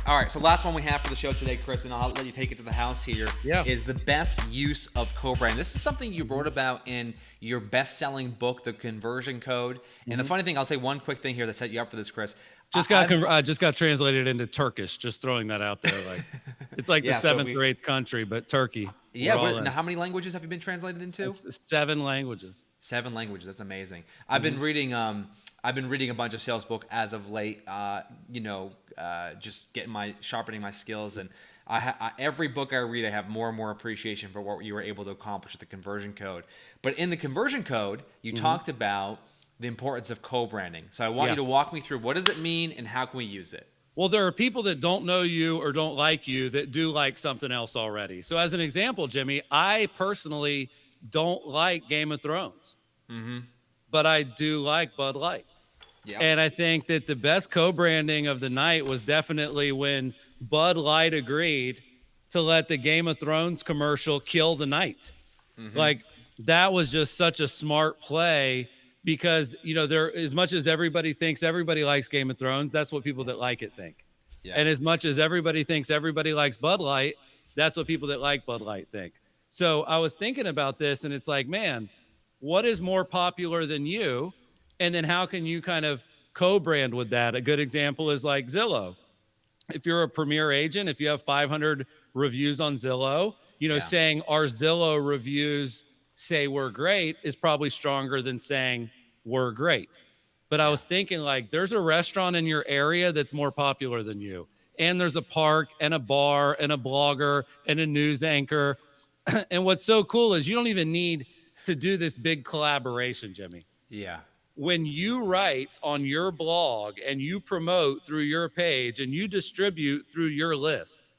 All right, so last one we have for the show today, Chris, and I'll let you take it to the house here, Yeah. is the best use of co-brand. This is something you wrote about in your best-selling book, The Conversion Code. And the funny thing, I'll say one quick thing here that set you up for this, Chris. Just got translated into Turkish. Just throwing that out there. Like, it's like the Yeah, so seventh or eighth country, but Turkey. Yeah, We're all in. now how many languages have you been translated into? It's 7 languages. 7 languages. That's amazing. I've been reading a bunch of sales book as of late. Just sharpening my skills, and every book I read, I have more and more appreciation for what you were able to accomplish with the conversion code. But in the conversion code, you talked about the importance of co-branding. So I want you to walk me through, what does it mean and how can we use it? Well, there are people that don't know you or don't like you that do like something else already. So as an example, Jimmy, I personally don't like Game of Thrones, but I do like Bud Light. Yeah. And I think that the best co-branding of the night was definitely when Bud Light agreed to let the Game of Thrones commercial kill the night. Like, that was just such a smart play because, there, as much as everybody thinks everybody likes Game of Thrones, that's what people that like it think. Yeah. And as much as everybody thinks everybody likes Bud Light, that's what people that like Bud Light think. So I was thinking about this, and it's like, man, what is more popular than you? And then how can you kind of co-brand with that? A good example is like Zillow. If you're a premier agent, if you have 500 reviews on Zillow, saying our Zillow reviews say we're great is probably stronger than saying we're great. But I was thinking, like, there's a restaurant in your area that's more popular than you. And there's a park and a bar and a blogger and a news anchor. And what's so cool is you don't even need to do this big collaboration, Jimmy. Yeah. When you write on your blog and you promote through your page and you distribute through your list,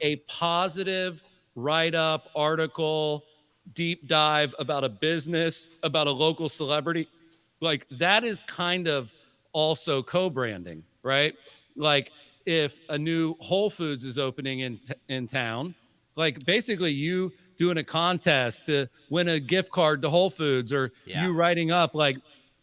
a positive write-up, article, deep dive about a business, about a local celebrity, like, that is kind of also co-branding, right? Like, if a new Whole Foods is opening in town, like, basically you doing a contest to win a gift card to Whole Foods, or you writing up like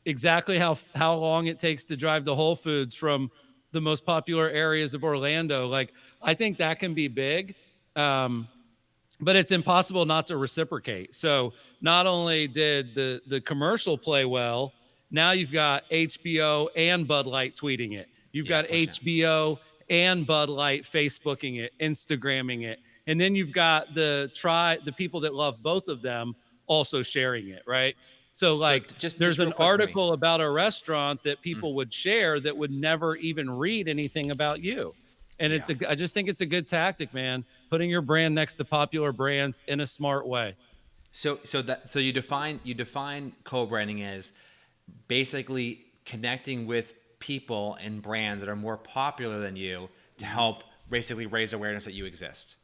exactly how long it takes to drive to Whole Foods from the most popular areas of Orlando. Like, I think that can be big, but it's impossible not to reciprocate. So not only did the commercial play well, now you've got HBO and Bud Light tweeting it. You've got HBO and Bud Light Facebooking it, Instagramming it. And then you've got the people that love both of them also sharing it, right? So like, there's an article about a restaurant that people would share that would never even read anything about you. And I just think it's a good tactic, man, putting your brand next to popular brands in a smart way. So you define co-branding as basically connecting with people and brands that are more popular than you to help basically raise awareness that you exist.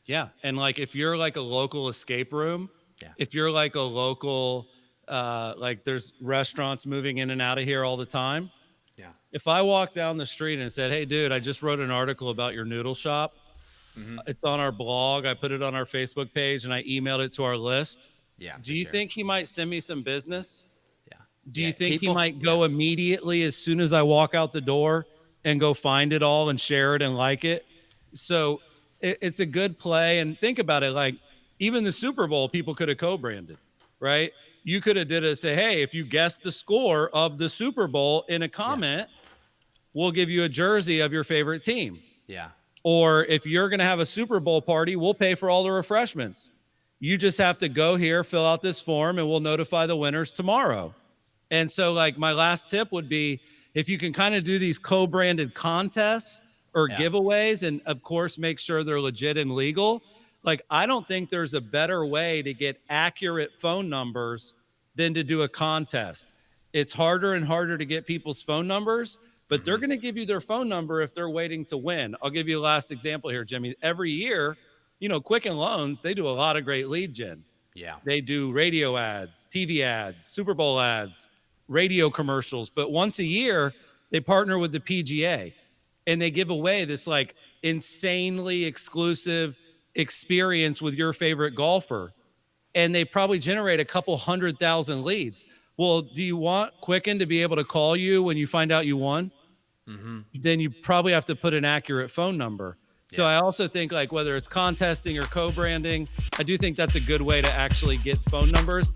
Yeah. And like, if you're like a local escape room, if you're like a local, like, there's restaurants moving in and out of here all the time. Yeah. If I walked down the street and said, hey, dude, I just wrote an article about your noodle shop. It's on our blog. I put it on our Facebook page and I emailed it to our list. Yeah. Do you think he might send me some business? Yeah. Do you think he might go immediately as soon as I walk out the door and go find it all and share it and like it? So it's a good play. And think about it. Like, even the Super Bowl, people could have co-branded, right? You could have say, hey, if you guess the score of the Super Bowl in a comment, we'll give you a jersey of your favorite team. Yeah. Or if you're going to have a Super Bowl party, we'll pay for all the refreshments. You just have to go here, fill out this form, and we'll notify the winners tomorrow. And so, like, my last tip would be, if you can kind of do these co-branded contests or giveaways, and of course, make sure they're legit and legal. Like, I don't think there's a better way to get accurate phone numbers than to do a contest. It's harder and harder to get people's phone numbers, but they're going to give you their phone number if they're waiting to win. I'll give you a last example here, Jimmy. Every year, Quicken Loans, they do a lot of great lead gen. Yeah. They do radio ads, TV ads, Super Bowl ads, radio commercials. But once a year, they partner with the PGA and they give away this like insanely exclusive experience with your favorite golfer. And they probably generate a couple 100,000 leads. Well, do you want Quicken to be able to call you when you find out you won? then you probably have to put an accurate phone number. So I also think, like, whether it's contesting or co-branding, I do think that's a good way to actually get phone numbers.